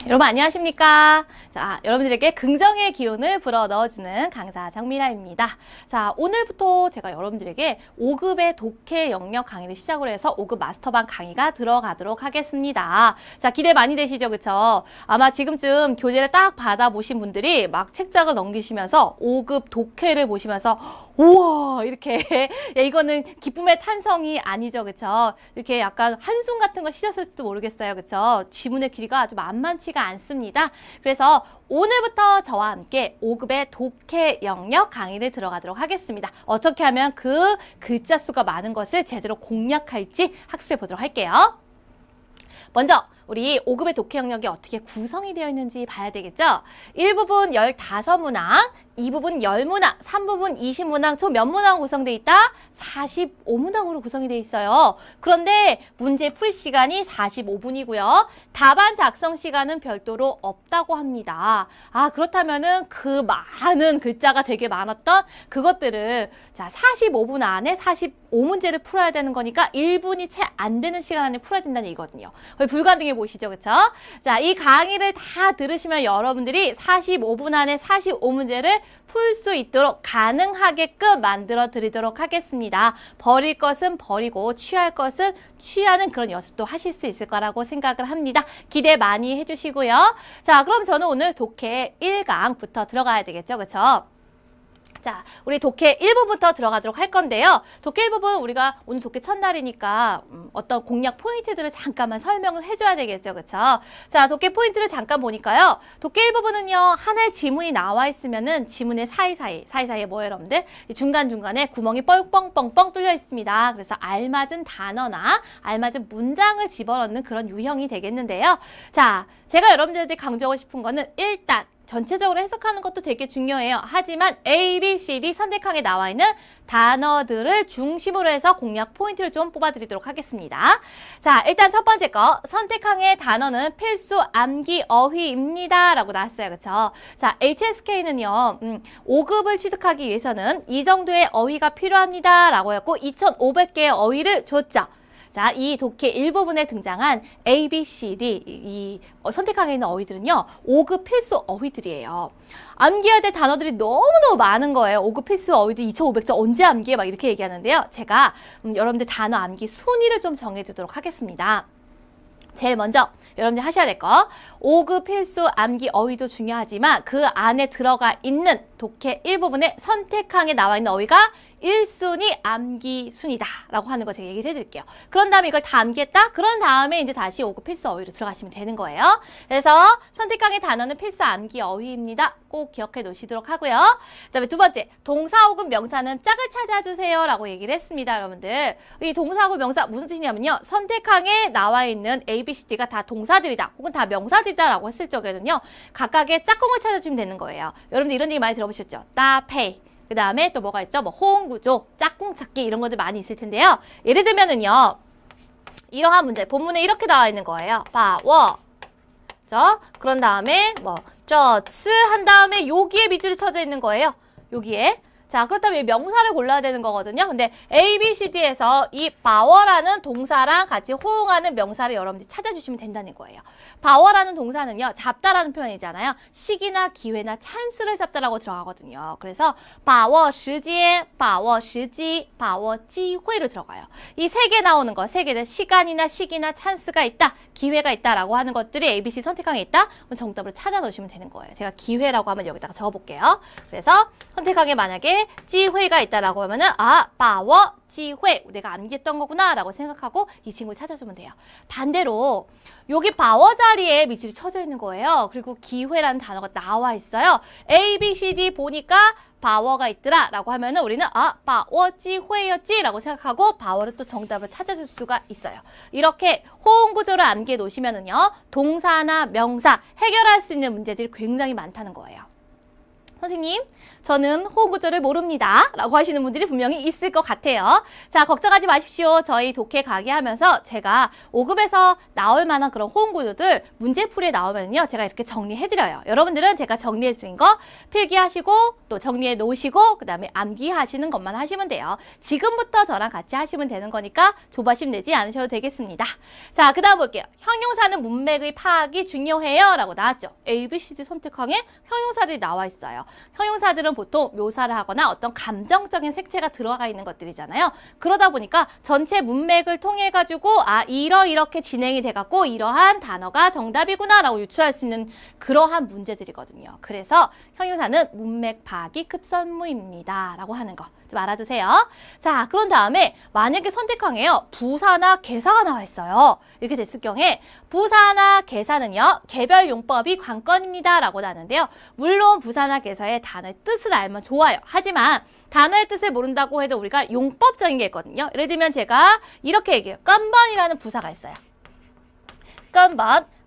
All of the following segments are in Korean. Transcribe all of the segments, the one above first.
여러분 안녕하십니까? 자, 여러분들에게 긍정의 기운을 불어 넣어주는 강사 장미라입니다. 자, 오늘부터 제가 여러분들에게 5급의 독해 영역 강의를 시작으로 해서 5급 마스터반 강의가 들어가도록 하겠습니다. 자, 기대 많이 되시죠? 그쵸? 아마 지금쯤 교재를 딱 받아보신 분들이 막 책장을 넘기시면서 5급 독해를 보시면서 우와 이렇게 야, 이거는 기쁨의 탄성이 아니죠. 그쵸? 이렇게 약간 한숨 같은 거 쉬셨을지도 모르겠어요. 그쵸? 지문의 길이가 아주 만만치가 않습니다. 그래서 오늘부터 저와 함께 5급의 독해 영역 강의를 들어가도록 하겠습니다. 어떻게 하면 그 글자 수가 많은 것을 제대로 공략할지 학습해 보도록 할게요. 먼저 우리 5급의 독해 영역이 어떻게 구성이 되어 있는지 봐야 되겠죠? 1부분 15문항, 2부분 10문항, 3부분 20문항, 총 몇 문항 구성되어 있다? 45문항으로 구성이 되어 있어요. 그런데 문제 풀이 시간이 45분이고요. 답안 작성 시간은 별도로 없다고 합니다. 아, 그렇다면은 그 많은 글자가 되게 많았던 그것들을 자, 45분 안에 45문제를 풀어야 되는 거니까 1분이 채 안 되는 시간 안에 풀어야 된다는 얘기거든요. 거의 불가능해 보이시죠? 그쵸? 자, 이 강의를 다 들으시면 여러분들이 45분 안에 45문제를 풀 수 있도록 가능하게끔 만들어 드리도록 하겠습니다. 버릴 것은 버리고 취할 것은 취하는 그런 연습도 하실 수 있을 거라고 생각을 합니다. 기대 많이 해주시고요. 자, 그럼 저는 오늘 독해 1강부터 들어가야 되겠죠? 그쵸? 자, 우리 독해 1부부터 들어가도록 할 건데요. 독해 1부분 우리가 오늘 독해 첫날이니까 어떤 공략 포인트들을 잠깐만 설명을 해줘야 되겠죠. 그쵸? 자, 독해 포인트를 잠깐 보니까요. 독해 1부분은요. 하나의 지문이 나와 있으면은 지문의 사이사이에 뭐예요, 여러분들? 중간중간에 구멍이 뻥뻥뻥뻥 뚫려 있습니다. 그래서 알맞은 단어나 알맞은 문장을 집어넣는 그런 유형이 되겠는데요. 자, 제가 여러분들한테 강조하고 싶은 거는 일단 전체적으로 해석하는 것도 되게 중요해요. 하지만 A, B, C, D 선택항에 나와 있는 단어들을 중심으로 해서 공략 포인트를 좀 뽑아드리도록 하겠습니다. 자, 일단 첫 번째 거 선택항의 단어는 필수 암기 어휘입니다. 라고 나왔어요. 그쵸? 자, HSK는요. 5급을 취득하기 위해서는 이 정도의 어휘가 필요합니다. 라고 했고 2,500개의 어휘를 줬죠. 자, 이 독해 일부분에 등장한 A, B, C, D 이 선택항에 있는 어휘들은요. 5급 필수 어휘들이에요. 암기해야 될 단어들이 너무너무 많은 거예요. 5급 필수 어휘들 2,500자 언제 암기해? 막 이렇게 얘기하는데요. 제가 여러분들 단어 암기 순위를 좀 정해두도록 하겠습니다. 제일 먼저 여러분들 하셔야 될 거 5급 필수 암기 어휘도 중요하지만 그 안에 들어가 있는 독해 일부분의 선택항에 나와 있는 어휘가 1순위 암기 순이다 라고 하는 거 제가 얘기를 해드릴게요. 그런 다음에 이걸 다 암기했다? 그런 다음에 이제 다시 5급 필수 어휘로 들어가시면 되는 거예요. 그래서 선택항의 단어는 필수 암기 어휘입니다. 꼭 기억해 놓으시도록 하고요. 그 다음에 두 번째, 동사 혹은 명사는 짝을 찾아주세요 라고 얘기를 했습니다. 여러분들 이 동사 혹은 명사 무슨 뜻이냐면요. 선택항에 나와 있는 A, B, C, D가 다 동사들이다 혹은 다 명사들이다 라고 했을 적에는요. 각각의 짝꿍을 찾아주면 되는 거예요. 여러분들 이런 얘기 많이 들어보셨죠? 따페이 그 다음에 또 뭐가 있죠? 뭐 호응구조, 짝꿍 찾기 이런 것들 많이 있을 텐데요. 예를 들면은요. 이러한 문제, 본문에 이렇게 나와 있는 거예요. 봐워. 그런 다음에 뭐 저츠 한 다음에 여기에 밑줄이 쳐져 있는 거예요. 여기에. 자, 그렇다면 명사를 골라야 되는 거거든요. 근데 A, B, C, D에서 이 바워라는 동사랑 같이 호응하는 명사를 여러분들이 찾아주시면 된다는 거예요. 바워라는 동사는요. 잡다라는 표현이잖아요. 시기나 기회나 찬스를 잡다라고 들어가거든요. 그래서 바워 시지, 바워 시지, 바워 기회로 들어가요. 이 세 개 나오는 거, 세 개는 시간이나 시기나 찬스가 있다, 기회가 있다라고 하는 것들이 A, B, C 선택항에 있다. 그럼 정답을 찾아 넣으시면 되는 거예요. 제가 기회라고 하면 여기다가 적어볼게요. 그래서 선택항에 만약에 지회가 있다라고 하면은 아, 바워 지회 내가 암기했던 거구나 라고 생각하고 이 친구를 찾아주면 돼요. 반대로 여기 바워 자리에 밑줄이 쳐져 있는 거예요. 그리고 기회라는 단어가 나와 있어요. A, B, C, D 보니까 바워가 있더라 라고 하면은 우리는 아, 바워 지회였지 라고 생각하고 바워를 또 정답을 찾아줄 수가 있어요. 이렇게 호응 구조를 암기해 놓으시면은요. 동사나 명사 해결할 수 있는 문제들이 굉장히 많다는 거예요. 선생님, 저는 호응 구조를 모릅니다. 라고 하시는 분들이 분명히 있을 것 같아요. 자, 걱정하지 마십시오. 저희 독해 강의하면서 제가 5급에서 나올 만한 그런 호응 구조들 문제풀이에 나오면요. 제가 이렇게 정리해드려요. 여러분들은 제가 정리해드린 거 필기하시고 또 정리해 놓으시고 그 다음에 암기하시는 것만 하시면 돼요. 지금부터 저랑 같이 하시면 되는 거니까 조바심 내지 않으셔도 되겠습니다. 자, 그 다음 볼게요. 형용사는 문맥의 파악이 중요해요. 라고 나왔죠. A, B, C, D 선택항에 형용사들이 나와 있어요. 형용사들은 보통 묘사를 하거나 어떤 감정적인 색채가 들어가 있는 것들이잖아요. 그러다 보니까 전체 문맥을 통해 가지고 이렇게 진행이 돼 갖고 이러한 단어가 정답이구나 라고 유추할 수 있는 그러한 문제들이거든요. 그래서 형용사는 문맥 파악이 급선무입니다 라고 하는 거 좀 알아두세요. 자, 그런 다음에 만약에 선택항에요. 부사나 개사가 나와 있어요. 이렇게 됐을 경우에 부사나 개사는요. 개별 용법이 관건입니다 라고 나는데요. 물론 부사나 개사의 단어의 뜻을 알면 좋아요. 하지만 단어의 뜻을 모른다고 해도 우리가 용법적인 게 있거든요. 예를 들면 제가 이렇게 얘기해요. 깜번이라는 부사가 있어요.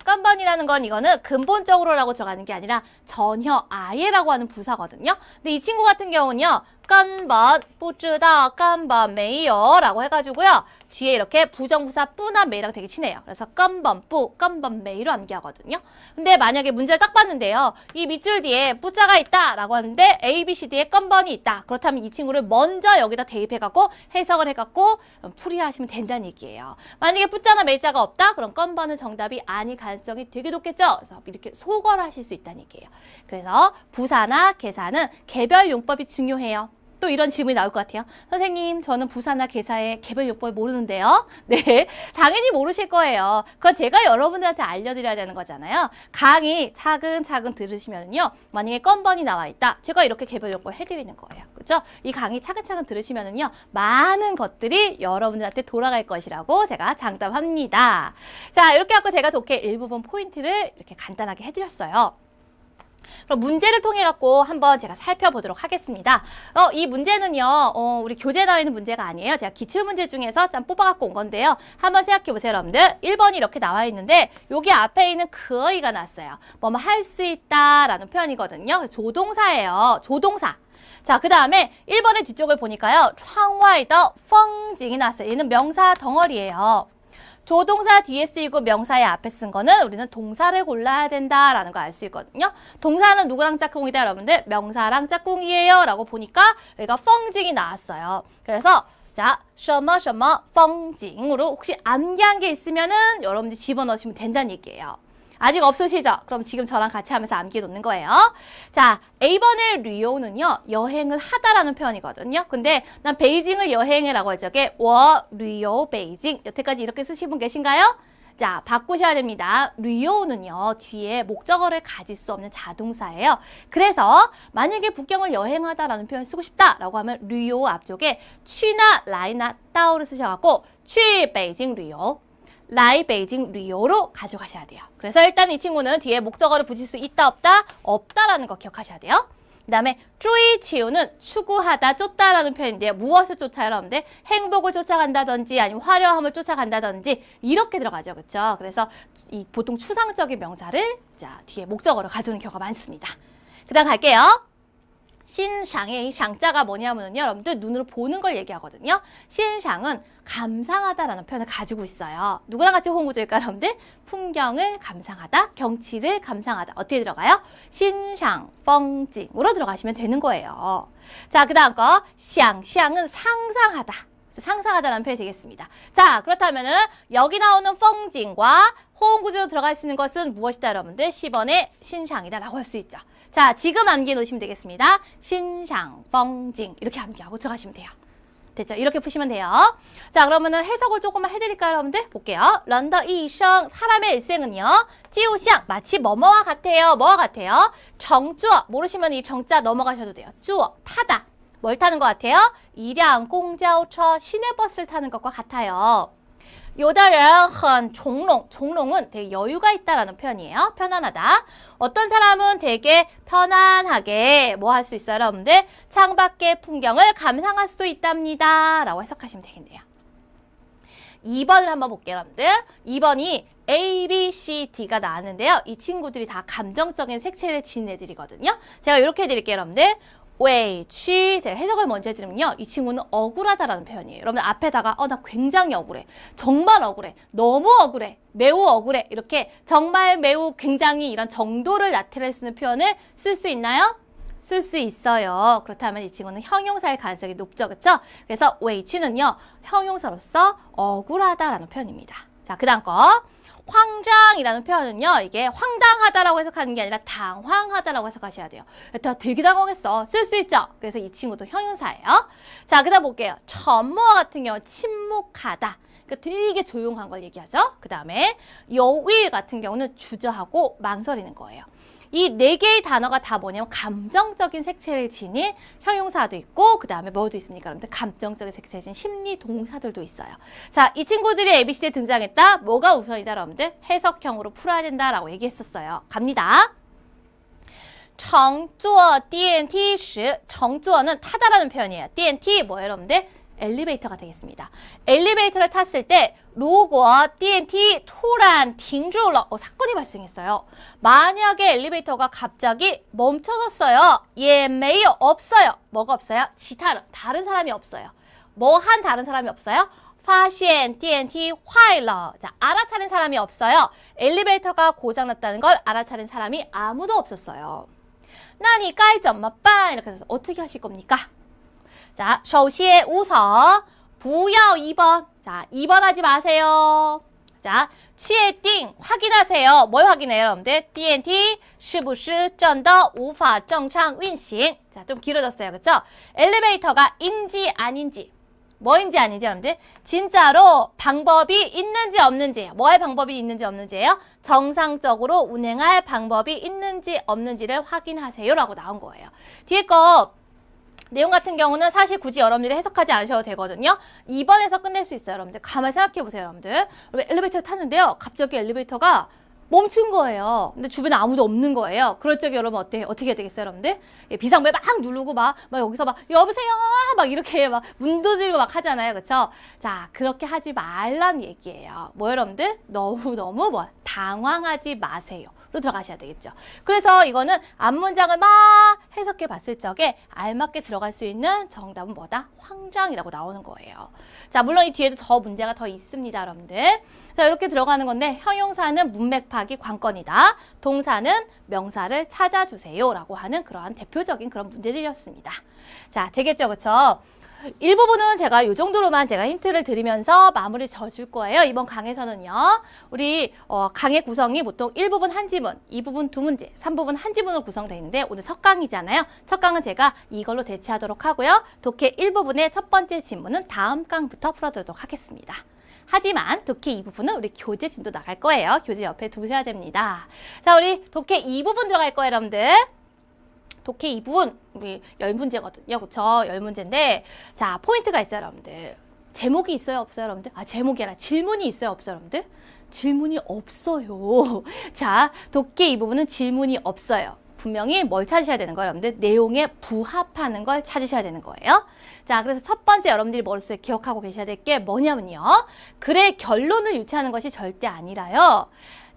깜번이라는 건 이거는 근본적으로라고 들어가는 게 아니라 전혀 아예라고 하는 부사거든요. 근데 이 친구 같은 경우는요. 根本不知道根本没有라고 해가지고요. 뒤에 이렇게 부정부사 뿌나 메이랑 되게 친해요. 그래서 根本不, 根本没로 암기하거든요. 근데 만약에 문제를 딱 봤는데요. 이 밑줄 뒤에 뿌자가 있다 라고 하는데 A, B, C, D에 根本이 있다. 그렇다면 이 친구를 먼저 여기다 대입해갖고 해석을 해갖고 풀이하시면 된다는 얘기예요. 만약에 뿌자나 메이자가 없다? 그럼 根本은 정답이 아닐 가능성이 되게 높겠죠. 그래서 이렇게 소거하실 수 있다는 얘기예요. 그래서 부사나 개사는 개별 용법이 중요해요. 또 이런 질문이 나올 것 같아요. 선생님, 저는 부사나 개사의 개별 용법을 모르는데요. 네, 당연히 모르실 거예요. 그건 제가 여러분들한테 알려드려야 되는 거잖아요. 강의 차근차근 들으시면요. 만약에 건번이 나와 있다. 제가 이렇게 개별 용법을 해드리는 거예요. 그렇죠? 이 강의 차근차근 들으시면요. 많은 것들이 여러분들한테 돌아갈 것이라고 제가 장담합니다. 자, 이렇게 하고 제가 독해 일부분 포인트를 이렇게 간단하게 해드렸어요. 그럼 문제를 통해 갖고 한번 제가 살펴보도록 하겠습니다. 이 문제는요, 우리 교재에 나와 있는 문제가 아니에요. 제가 기출문제 중에서 좀 뽑아갖고 온 건데요. 한번 생각해 보세요, 여러분들. 1번이 이렇게 나와 있는데, 여기 앞에 있는 그어이가 났어요. 뭐뭐 할 수 있다라는 표현이거든요. 조동사예요. 조동사. 자, 그 다음에 1번의 뒤쪽을 보니까요. 窗外的风景이 났어요. 얘는 명사 덩어리예요. 조동사 뒤에 쓰이고 명사의 앞에 쓴 거는 우리는 동사를 골라야 된다라는 거 알 수 있거든요. 동사는 누구랑 짝꿍이다 여러분들? 명사랑 짝꿍이에요 라고 보니까 여기가 펑징이 나왔어요. 그래서 자, 什么什么风景으로 혹시 암기한 게 있으면은 여러분들 집어넣으시면 된다는 얘기예요. 아직 없으시죠? 그럼 지금 저랑 같이 하면서 암기해 놓는 거예요. 자, A번의旅游는요, 여행을 하다라는 표현이거든요. 근데 난 베이징을 여행해라고 할 적에 我旅游 베이징 여태까지 이렇게 쓰신 분 계신가요? 자, 바꾸셔야 됩니다. 旅游는요, 뒤에 목적어를 가질 수 없는 자동사예요. 그래서 만약에 북경을 여행하다라는 표현 쓰고 싶다라고 하면 旅游 앞쪽에 취나 라이나 따오를 쓰셔갖고 去北京旅游 来北京旅游로 가져가셔야 돼요. 그래서 일단 이 친구는 뒤에 목적어를 붙일 수 있다 없다? 없다라는 거 기억하셔야 돼요. 그 다음에 注意 치우는 추구하다, 쫓다라는 표현인데요. 무엇을 쫓아요, 여러분들? 행복을 쫓아간다든지 아니면 화려함을 쫓아간다든지 이렇게 들어가죠. 그렇죠? 그래서 이 보통 추상적인 명사를 자, 뒤에 목적어로 가져오는 경우가 많습니다. 그 다음 갈게요. 신상의 샹자가 뭐냐면요, 여러분들 눈으로 보는 걸 얘기하거든요. 신상은 감상하다라는 표현을 가지고 있어요. 누구랑 같이 호응구조일까요, 여러분들? 풍경을 감상하다, 경치를 감상하다. 어떻게 들어가요? 신상, 펑징으로 들어가시면 되는 거예요. 자, 그 다음 거, 샹은 상상하다. 상상하다라는 표현이 되겠습니다. 자, 그렇다면은 여기 나오는 펑징과 호응구조로 들어갈 수 있는 것은 무엇이다, 여러분들? 10번의 신상이다라고 할 수 있죠. 자, 지금 암기해 놓으시면 되겠습니다. 신상, 펑징 이렇게 암기하고 들어가시면 돼요. 됐죠? 이렇게 푸시면 돼요. 자, 그러면은 해석을 조금만 해드릴까요, 여러분들? 볼게요. 런더 이성, 사람의 일생은요. 지우샹, 마치 뭐뭐와 같아요. 뭐와 같아요? 정주어, 모르시면 이 정자 넘어가셔도 돼요. 주어, 타다. 뭘 타는 것 같아요? 이량, 공자오처, 시내버스를 타는 것과 같아요. 요다른 헌 종롱, 종롱은 되게 여유가 있다라는 표현이에요. 편안하다. 어떤 사람은 되게 편안하게 뭐 할 수 있어요, 여러분들? 창밖의 풍경을 감상할 수도 있답니다. 라고 해석하시면 되겠네요. 2번을 한번 볼게요, 여러분들. 2번이 A, B, C, D가 나왔는데요. 이 친구들이 다 감정적인 색채를 지닌 애들이거든요. 제가 이렇게 해드릴게요, 여러분들. 웨이취 제가 해석을 먼저 해드리면요. 이 친구는 억울하다라는 표현이에요. 여러분들 앞에다가 나 굉장히 억울해. 정말 억울해. 너무 억울해. 매우 억울해. 이렇게 정말 매우 굉장히 이런 정도를 나타낼 수 있는 표현을 쓸 수 있나요? 쓸 수 있어요. 그렇다면 이 친구는 형용사일 가능성이 높죠. 그쵸? 그래서 웨이취는요. 형용사로서 억울하다라는 표현입니다. 자, 그 다음 거. 황장이라는 표현은요. 이게 황당하다라고 해석하는 게 아니라 당황하다라고 해석하셔야 돼요. 나 되게 당황했어. 쓸 수 있죠? 그래서 이 친구도 형용사예요. 자, 그 다음 볼게요.沉默 같은 경우 침묵하다. 그러니까 되게 조용한 걸 얘기하죠. 그 다음에 여위 같은 경우는 주저하고 망설이는 거예요. 이 네 개의 단어가 다 뭐냐면 감정적인 색채를 지닌 형용사도 있고 그 다음에 뭐도 있습니까? 여러분들 감정적인 색채를 지닌 심리 동사들도 있어요. 자, 이 친구들이 ABC에 등장했다. 뭐가 우선이다, 여러분들? 해석형으로 풀어야 된다라고 얘기했었어요. 갑니다. 乘坐电梯时 乘坐는 타다라는 표현이에요. 电梯 뭐예요, 여러분들? 엘리베이터가 되겠습니다. 엘리베이터를 탔을 때 如果电梯突然停住了 사건이 발생했어요. 만약에 엘리베이터가 갑자기 멈춰졌어요. 也没有 없어요. 뭐가 없어요? 其他人 다른 사람이 없어요. 뭐 한 다른 사람이 없어요? 发现电梯坏了 자, 알아차린 사람이 없어요. 엘리베이터가 고장났다는 걸 알아차린 사람이 아무도 없었어요. 那你该怎么办 이렇게 해서 어떻게 하실 겁니까? 자, 首先 우선 不要 2번. 자, 2번 하지 마세요. 자, 确定 확인하세요. 뭘 확인해요, 여러분들? 电梯是不是真的无法正常运行? 자, 좀 길어졌어요. 그쵸? 엘리베이터가 인지 아닌지 뭐인지 아닌지 여러분들 진짜로 방법이 있는지 없는지 뭐할 방법이 있는지 없는지예요? 정상적으로 운행할 방법이 있는지 없는지를 확인하세요 라고 나온 거예요. 뒤에 거 내용 같은 경우는 사실 굳이 여러분들이 해석하지 않으셔도 되거든요. 2번에서 끝낼 수 있어요. 여러분들 가만히 생각해 보세요. 여러분들 엘리베이터를 탔는데요. 갑자기 엘리베이터가 멈춘 거예요. 근데 주변에 아무도 없는 거예요. 그럴 적에 여러분 어떻게 해야 되겠어요, 여러분들? 비상벨 막 누르고 막 여기서 막 여보세요 막 이렇게 막 문 두드리고 막 하잖아요, 그렇죠? 자, 그렇게 하지 말라는 얘기예요. 뭐 여러분들 너무 당황하지 마세요. 로 들어가셔야 되겠죠. 그래서 이거는 앞문장을 막 해석해 봤을 적에 알맞게 들어갈 수 있는 정답은 뭐다? 황장이라고 나오는 거예요. 자, 물론 이 뒤에도 더 문제가 더 있습니다, 여러분들. 자, 이렇게 들어가는 건데 형용사는 문맥 파악이 관건이다. 동사는 명사를 찾아주세요 라고 하는 그러한 대표적인 그런 문제들이었습니다. 자, 되겠죠, 그쵸? 일부분은 제가 이 정도로만 제가 힌트를 드리면서 마무리 져줄 거예요. 이번 강에서는요. 우리 강의 구성이 보통 1부분 한 지문, 2부분 두 문제, 3부분 한 지문으로 구성되어 있는데 오늘 첫 강이잖아요. 첫 강은 제가 이걸로 대체하도록 하고요. 독해 1부분의 첫 번째 지문은 다음 강부터 풀어드리도록 하겠습니다. 하지만 독해 2부분은 우리 교재 진도 나갈 거예요. 교재 옆에 두셔야 됩니다. 자, 우리 독해 2부분 들어갈 거예요, 여러분들. 독해 2부분 우리 10문제거든요. 그쵸? 10문제인데 자, 포인트가 있어요, 여러분들. 제목이 있어요, 없어요, 여러분들? 제목이 아니라 질문이 있어요, 없어요, 여러분들? 질문이 없어요. 자, 독해 2부분은 질문이 없어요. 분명히 뭘 찾으셔야 되는 거예요, 여러분들? 내용에 부합하는 걸 찾으셔야 되는 거예요. 자, 그래서 첫 번째 여러분들이 머릿속에 기억하고 계셔야 될 게 뭐냐면요. 글의 결론을 유추하는 것이 절대 아니라요.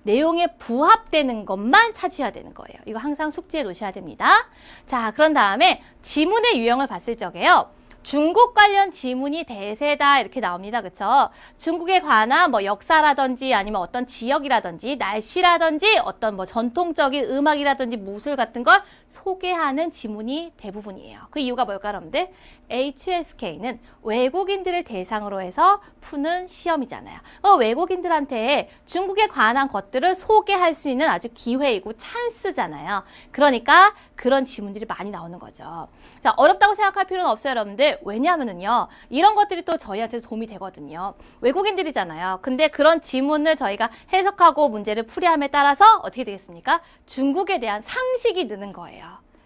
내용에 부합되는 것만 찾으셔야 되는 거예요. 이거 항상 숙지해 놓으셔야 됩니다. 자, 그런 다음에 지문의 유형을 봤을 적에요. 중국 관련 지문이 대세다 이렇게 나옵니다. 그쵸? 중국에 관한 뭐 역사라든지 아니면 어떤 지역이라든지 날씨라든지 어떤 뭐 전통적인 음악이라든지 무술 같은 걸 소개하는 지문이 대부분이에요. 그 이유가 뭘까요, 여러분들? HSK는 외국인들을 대상으로 해서 푸는 시험이잖아요. 외국인들한테 중국에 관한 것들을 소개할 수 있는 아주 기회이고 찬스잖아요. 그러니까 그런 지문들이 많이 나오는 거죠. 자, 어렵다고 생각할 필요는 없어요, 여러분들. 왜냐하면은요, 이런 것들이 또 저희한테 도움이 되거든요. 외국인들이잖아요. 근데 그런 지문을 저희가 해석하고 문제를 풀이함에 따라서 어떻게 되겠습니까? 중국에 대한 상식이 느는 거예요.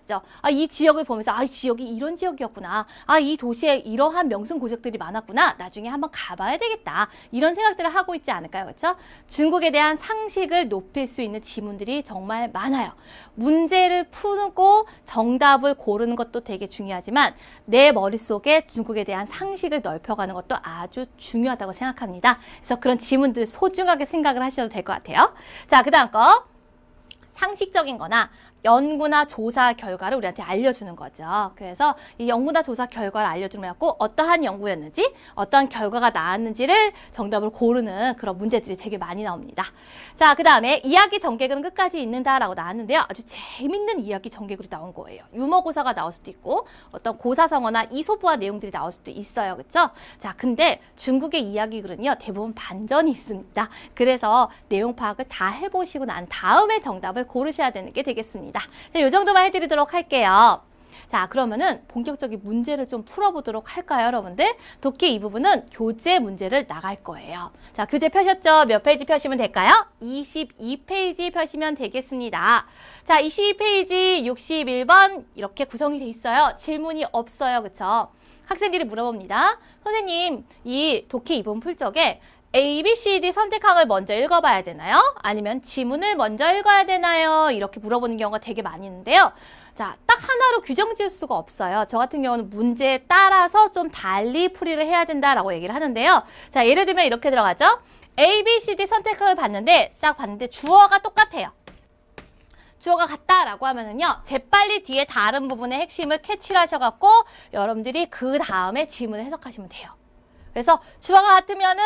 그죠? 아, 이 지역을 보면서 아, 이 지역이 이런 지역이었구나. 아, 이 도시에 이러한 명승 고적들이 많았구나. 나중에 한번 가봐야 되겠다. 이런 생각들을 하고 있지 않을까요? 그렇죠? 중국에 대한 상식을 높일 수 있는 지문들이 정말 많아요. 문제를 풀고 정답을 고르는 것도 되게 중요하지만 내 머릿속에 중국에 대한 상식을 넓혀가는 것도 아주 중요하다고 생각합니다. 그래서 그런 지문들 소중하게 생각을 하셔도 될 것 같아요. 자, 그 다음 거. 상식적인 거나 연구나 조사 결과를 우리한테 알려주는 거죠. 그래서 이 연구나 조사 결과를 알려주는 거고 어떠한 연구였는지 어떠한 결과가 나왔는지를 정답을 고르는 그런 문제들이 되게 많이 나옵니다. 자, 그 다음에 이야기 전개글은 끝까지 읽는다라고 나왔는데요. 아주 재밌는 이야기 전개글이 나온 거예요. 유머고사가 나올 수도 있고 어떤 고사성어나 이소부화 내용들이 나올 수도 있어요. 그렇죠? 자, 근데 중국의 이야기글은요. 대부분 반전이 있습니다. 그래서 내용 파악을 다 해보시고 난 다음에 정답을 고르셔야 되는 게 되겠습니다. 자, 이 정도만 해드리도록 할게요. 자, 그러면은 본격적인 문제를 좀 풀어보도록 할까요, 여러분들? 독해 이 부분은 교재 문제를 나갈 거예요. 자, 교재 펴셨죠? 몇 페이지 펴시면 될까요? 22페이지 펴시면 되겠습니다. 자, 22페이지 61번 이렇게 구성이 돼 있어요. 질문이 없어요, 그쵸? 학생들이 물어봅니다. 선생님, 이 독해 이 부분 풀 적에 A, B, C, D 선택항을 먼저 읽어봐야 되나요? 아니면 지문을 먼저 읽어야 되나요? 이렇게 물어보는 경우가 되게 많이 있는데요. 자, 딱 하나로 규정 지을 수가 없어요. 저 같은 경우는 문제에 따라서 좀 달리 풀이를 해야 된다라고 얘기를 하는데요. 자, 예를 들면 이렇게 들어가죠. A, B, C, D 선택항을 봤는데 딱 봤는데 주어가 똑같아요. 주어가 같다라고 하면은요, 재빨리 뒤에 다른 부분의 핵심을 캐치를 하셔갖고 여러분들이 그 다음에 지문을 해석하시면 돼요. 그래서 주어가 같으면은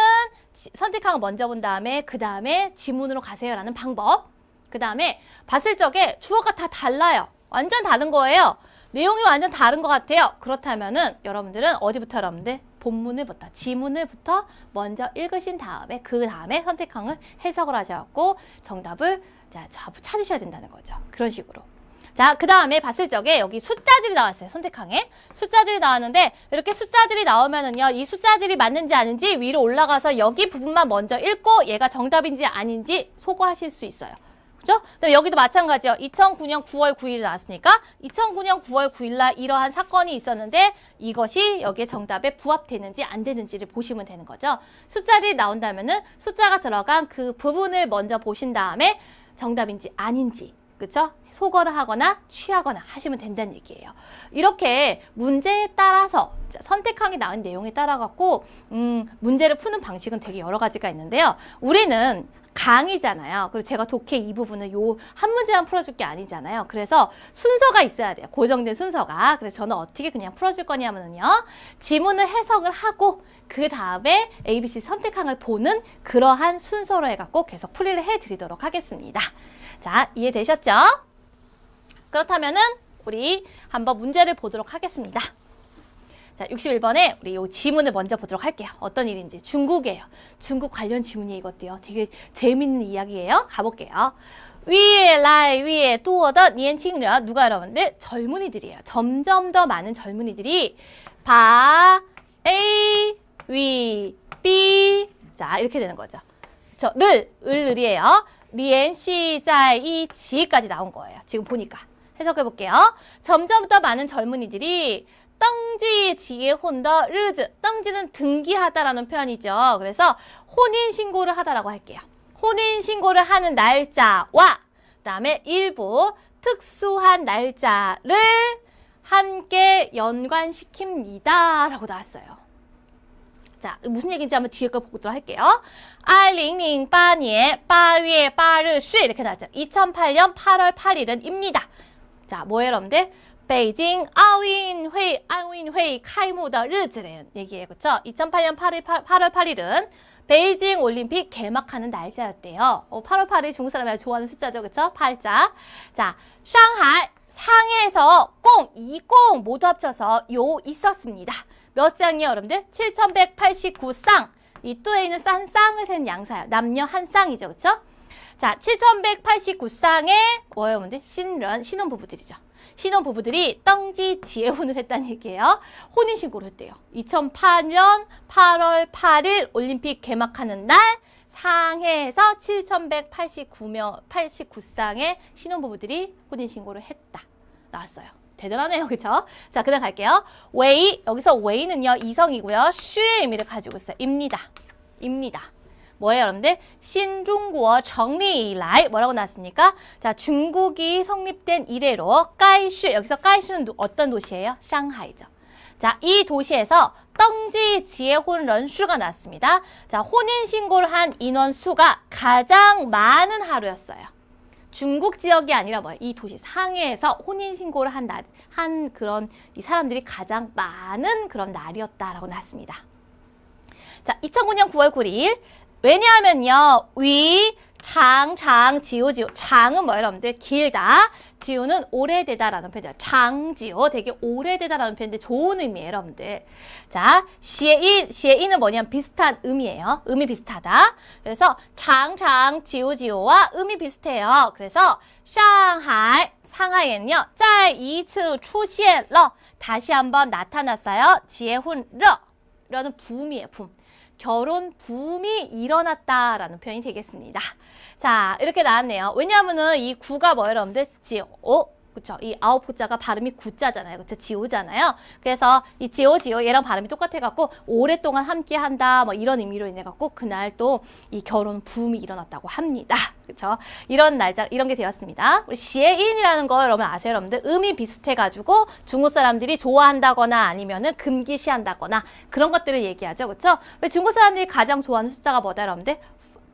선택항을 먼저 본 다음에 그 다음에 지문으로 가세요라는 방법. 그 다음에 봤을 적에 주어가 다 달라요. 완전 다른 거예요. 내용이 완전 다른 것 같아요. 그렇다면은 여러분들은 어디부터 여러분들? 본문을부터, 지문을부터 먼저 읽으신 다음에 그 다음에 선택항을 해석을 하셔갖고 정답을 찾으셔야 된다는 거죠. 그런 식으로. 자, 그 다음에 봤을 적에 여기 숫자들이 나왔어요. 선택항에. 숫자들이 나왔는데 이렇게 숫자들이 나오면은요. 이 숫자들이 맞는지 아닌지 위로 올라가서 여기 부분만 먼저 읽고 얘가 정답인지 아닌지 소거하실 수 있어요. 그죠? 그다음에 여기도 마찬가지요. 2009년 9월 9일에 나왔으니까 2009년 9월 9일날 이러한 사건이 있었는데 이것이 여기에 정답에 부합되는지 안 되는지를 보시면 되는 거죠. 숫자들이 나온다면은 숫자가 들어간 그 부분을 먼저 보신 다음에 정답인지 아닌지, 그쵸? 소거를 하거나 취하거나 하시면 된다는 얘기예요. 이렇게 문제에 따라서 선택항이 나온 내용에 따라 갖고 문제를 푸는 방식은 되게 여러 가지가 있는데요. 우리는 강의잖아요. 그리고 제가 독해 이 부분은 요 한 문제만 풀어줄 게 아니잖아요. 그래서 순서가 있어야 돼요. 고정된 순서가. 그래서 저는 어떻게 그냥 풀어줄 거냐면요. 지문을 해석을 하고 그 다음에 ABC 선택항을 보는 그러한 순서로 해갖고 계속 풀이를 해드리도록 하겠습니다. 자, 이해되셨죠? 그렇다면은 우리 한번 문제를 보도록 하겠습니다. 자, 61번에 우리 요 지문을 먼저 보도록 할게요. 어떤 일인지. 중국이에요. 중국 관련 지문이 이것도요. 되게 재밌는 이야기예요. 가볼게요. 위에来越多的年轻人 누가 여러분들? 젊은이들이에요. 점점 더 많은 젊은이들이 바 A, 위, B 자, 이렇게 되는 거죠. 저 을이에요. 联系在一起까지 나온 거예요. 지금 보니까. 해석해 볼게요. 점점 더 많은 젊은이들이 登记结婚的日子 登记는 등기하다라는 표현이죠. 그래서 혼인신고를 하다라고 할게요. 혼인신고를 하는 날짜와 그다음에 일부 특수한 날짜를 함께 연관시킵니다. 라고 나왔어요. 자, 무슨 얘기인지 한번 뒤에 거 보도록 할게요. 2008년 8월 8일 시 이렇게 나왔죠. 2008년 8월 8일은 입니다. 자, 뭐예요, 여러분들? 베이징奥运会开幕的日子라는 얘기예요. 그렇죠? 2008년 8월 8일은 베이징 올림픽 개막하는 날짜였대요. 8월 8일 중국 사람이 좋아하는 숫자죠. 그렇죠? 8자. 자, 상하이 상해에서 꽁, 이꽁 모두 합쳐서 요 있었습니다. 몇 쌍이요, 여러분들? 7189쌍. 이 뚜에 있는 쌍을 세는 양사예요. 남녀 한 쌍이죠. 그렇죠? 자, 7189쌍의 뭐예요, 여러분들? 신혼부부들이죠. 신혼부부들이登记 结婚을 했다는 얘기예요. 혼인신고를 했대요. 2008년 8월 8일 올림픽 개막하는 날 상해에서 7189쌍의 신혼부부들이 혼인신고를 했다. 나왔어요. 대단하네요. 그쵸? 자, 그 다음 갈게요. 웨이, 여기서 웨이는요, 이성이고요. 슈의 의미를 가지고 있어요. 입니다. 뭐예요, 여러분들? 신중국어 정리 이来뭐라고 나왔습니까? 자, 중국이 성립된 이래로 까이슈, 여기서 까이슈는 어떤 도시예요? 상하이죠. 자, 이 도시에서 떵지 지혜혼 런슈가 나왔습니다. 자, 혼인신고를 한 인원수가 가장 많은 하루였어요. 중국 지역이 아니라 뭐예요? 이 도시 상해에서 혼인신고를 한 그런 이 사람들이 가장 많은 그런 날이었다라고 나왔습니다. 자, 2009년 9월 9일. 왜냐하면요, 지오. 장은 뭐예요, 여러분들? 길다. 지오는 오래되다라는 표현이죠. 장지오, 되게 오래되다라는 표현인데 좋은 의미예요, 여러분들. 자, 시에인은 뭐냐면 비슷한 의미예요. 의미 비슷하다. 그래서 지오와 의미 비슷해요. 그래서 상하이는요, 再一次出现了 다시 한번 나타났어요. 지혜훈러라는 붐이에요, 붐. 결혼 붐이 일어났다라는 표현이 되겠습니다. 자, 이렇게 나왔네요. 왜냐하면은 이 구가 뭐예요, 여러분들? 지오. 그쵸? 이 아홉자가 발음이 구자잖아요. 그쵸? 지오잖아요. 그래서 이 지오 얘랑 발음이 똑같아갖고 오랫동안 함께 한다 뭐 이런 의미로 인해갖고 그날 또 이 결혼 붐이 일어났다고 합니다. 그쵸? 이런 날짜, 이런 게 되었습니다. 우리 시에인이라는 거 여러분 아세요, 여러분들? 음이 비슷해가지고 중국 사람들이 좋아한다거나 아니면은 금기시한다거나 그런 것들을 얘기하죠. 그쵸? 왜 중국 사람들이 가장 좋아하는 숫자가 뭐다, 여러분들?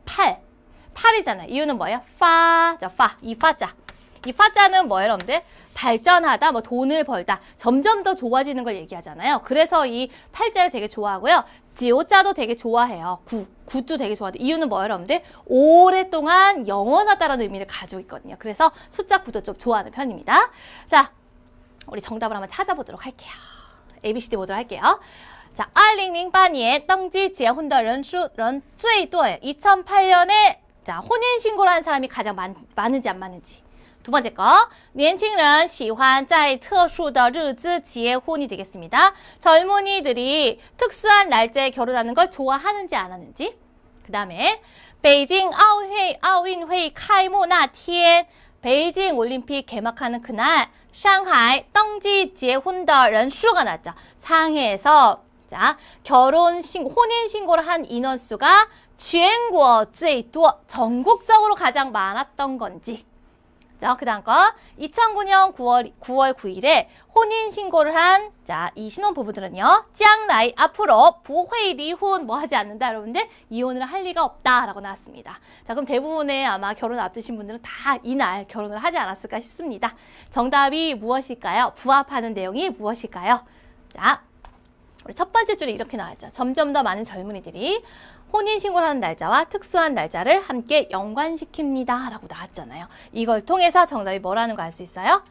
8이잖아요. 이유는 뭐예요? 이 파자. 이 파자는 뭐예요, 여러분들? 발전하다, 뭐 돈을 벌다, 점점 더 좋아지는 걸 얘기하잖아요. 그래서 이 8자를 되게 좋아하고요. 지오자도 되게 좋아해요. 구도 되게 좋아해요. 이유는 뭐예요, 여러분들? 오랫동안 영원하다라는 의미를 가지고 있거든요. 그래서 숫자 9도 좀 좋아하는 편입니다. 자, 우리 정답을 한번 찾아보도록 할게요. ABCD 보도록 할게요. 자, 2008년 登记结婚的人数人最多. 2008년에 자, 혼인신고를 한 사람이 가장 많은지 안 많은지. 두 번째 거, 年轻人喜欢在特殊的日子结婚이 되겠습니다. 젊은이들이 특수한 날짜에 결혼하는 걸 좋아하는지 안 하는지. 그 다음에 北京奥运会开幕那天 베이징 올림픽 개막하는 그날 上海登记结婚的人数가 나왔죠. 상해에서 자, 혼인신고를 한 인원수가 全国最多 전국적으로 가장 많았던 건지. 자, 그 다음 거 2009년 9월 9일에 혼인신고를 한 자, 이 신혼부부들은요 将来 앞으로 不会离婚 뭐 하지 않는다 여러분들 이혼을 할 리가 없다 라고 나왔습니다. 자, 그럼 대부분의 아마 결혼 앞두신 분들은 다 이날 결혼을 하지 않았을까 싶습니다. 정답이 무엇일까요? 부합하는 내용이 무엇일까요? 자, 우리 첫 번째 줄에 이렇게 나왔죠. 점점 더 많은 젊은이들이 혼인신고를 하는 날짜와 특수한 날짜를 함께 연관시킵니다 라고 나왔잖아요. 이걸 통해서 정답이 뭐라는 거 알 수 있어요?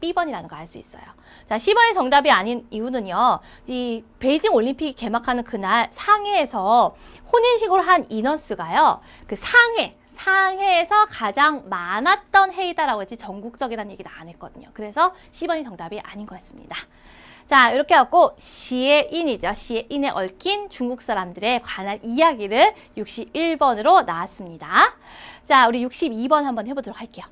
B번이라는 거 알 수 있어요. 자, C번이 정답이 아닌 이유는요. 이 베이징 올림픽이 개막하는 그날 상해에서 혼인신고를 한 인원수가요. 그 상해에서 가장 많았던 해이다라고 했지 전국적이라는 얘기는 안 했거든요. 그래서 C번이 정답이 아닌 거였습니다. 자, 이렇게 하고 시에인이죠. 시에인에 얽힌 중국 사람들에 관한 이야기를 61번으로 나왔습니다. 자, 우리 62번 한번 해보도록 할게요.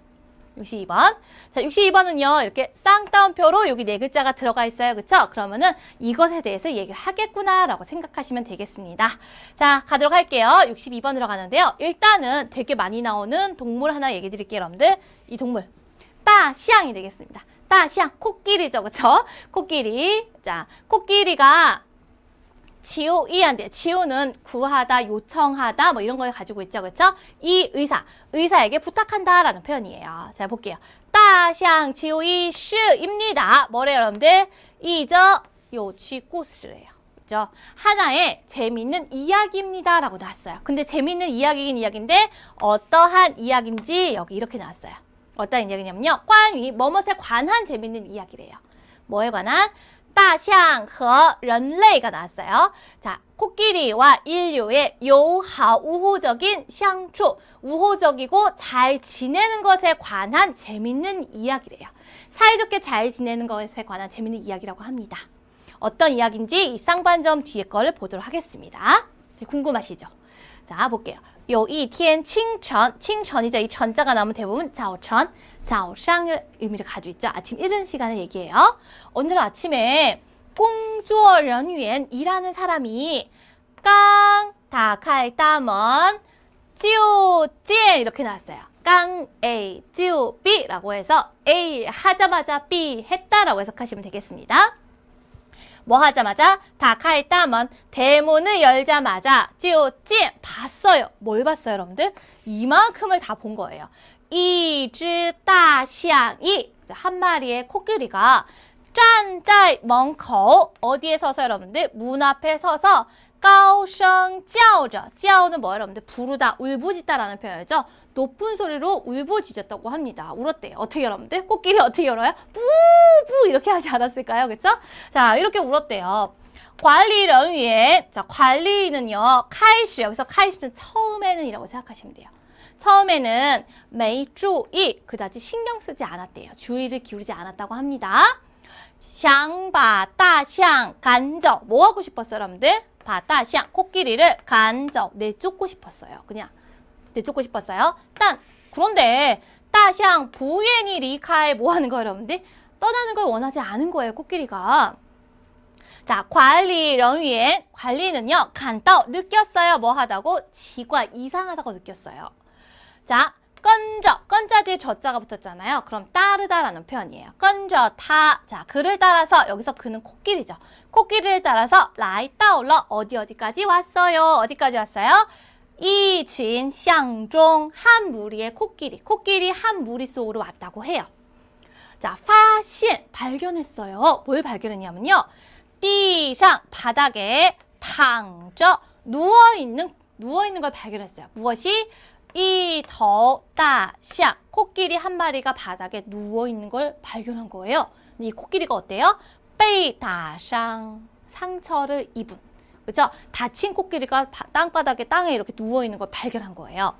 62번. 자, 62번은요. 이렇게 쌍따옴표로 여기 네 글자가 들어가 있어요. 그쵸? 그러면은 이것에 대해서 얘기를 하겠구나라고 생각하시면 되겠습니다. 자, 가도록 할게요. 62번으로 가는데요. 일단은 되게 많이 나오는 동물 하나 얘기 드릴게요, 여러분들. 이 동물. 따시앙이 되겠습니다. 따시앙, 코끼리죠, 그쵸? 코끼리. 자, 코끼리가 지오이한데, 지오는 구하다, 요청하다, 뭐 이런 걸 가지고 있죠, 그쵸? 이 의사에게 부탁한다라는 표현이에요. 자, 볼게요. 따시앙 지오이 시입니다. 뭐래요, 여러분들? 이저 요취故事예요. 그죠? 하나의 재미있는 이야기입니다. 라고 나왔어요. 근데 재미있는 이야기긴 이야기인데, 어떠한 이야기인지 여기 이렇게 나왔어요. 어떤 이야기냐면요. 关于 뭐뭇에 관한 재밌는 이야기래요. 뭐에 관한? 大象和人类가 나왔어요. 자, 코끼리와 인류의友好 우호적인相处, 우호적이고 잘 지내는 것에 관한 재밌는 이야기래요. 사이좋게 잘 지내는 것에 관한 재밌는 이야기라고 합니다. 어떤 이야기인지 이 쌍반점 뒤에 거를 보도록 하겠습니다. 궁금하시죠? 자, 볼게요. 有一天清晨, 칭천이죠. 이 천자가 나오면 대부분 자오천. 早上을 의미를 가지고 있죠. 아침 이른 시간을 얘기해요. 오늘 아침에 工作人员 일하는 사람이 刚打开大门就见 이렇게 나왔어요. 刚 A 就 B 라고 해서 A 하자마자 B 했다라고 해석하시면 되겠습니다. 뭐 하자마자 打开大门 대문을 열자마자 就见 봤어요. 뭘 봤어요, 여러분들? 이만큼을 다 본 거예요. 一只大象이 한 마리의 코끼리가 站在门口 어디에 서서 여러분들? 문 앞에 서서 高声叫着 叫는 뭐예요, 여러분들? 부르다, 울부짖다라는 표현이죠. 높은 소리로 울부짖었다고 합니다. 울었대요. 어떻게 여러분들? 코끼리 어떻게 울어요? 뿌뿌 이렇게 하지 않았을까요? 그렇죠? 자, 이렇게 울었대요. 관리人员 자, 관리는요. 开始 여기서 开始는 처음에는 이라고 생각하시면 돼요. 처음에는 没注意 그다지 신경 쓰지 않았대요. 주의를 기울이지 않았다고 합니다. 想把大象赶走 뭐 하고 싶었어요, 여러분들? 把大象 코끼리를 赶走 내쫓고 싶었어요. 그냥 내쫓고 싶었어요. 그런데 大象 부엔이 리카에 뭐 하는 거예요, 여러분들? 떠나는 걸 원하지 않은 거예요, 코끼리가. 자, 관리人员 관리는요. 看到 느꼈어요. 뭐 하다고? 지관 이상하다고 느꼈어요. 자, 跟着 건자 뒤에 저자가 붙었잖아요. 그럼 따르다라는 표현이에요. 跟着他 자, 그를 따라서 여기서 그는 코끼리죠. 코끼리를 따라서 来到了 어디까지 왔어요? 어디까지 왔어요? 一群象中 한 무리의 코끼리 한 무리 속으로 왔다고 해요. 자, 发现 발견했어요. 뭘 발견했냐면요. 地上 바닥에 躺着 누워있는 걸 발견했어요. 무엇이? 一头大象 코끼리 한 마리가 바닥에 누워있는 걸 발견한 거예요. 이 코끼리가 어때요? 被打伤 상처를 입은 그죠? 다친 코끼리가 땅에 이렇게 누워있는 걸 발견한 거예요.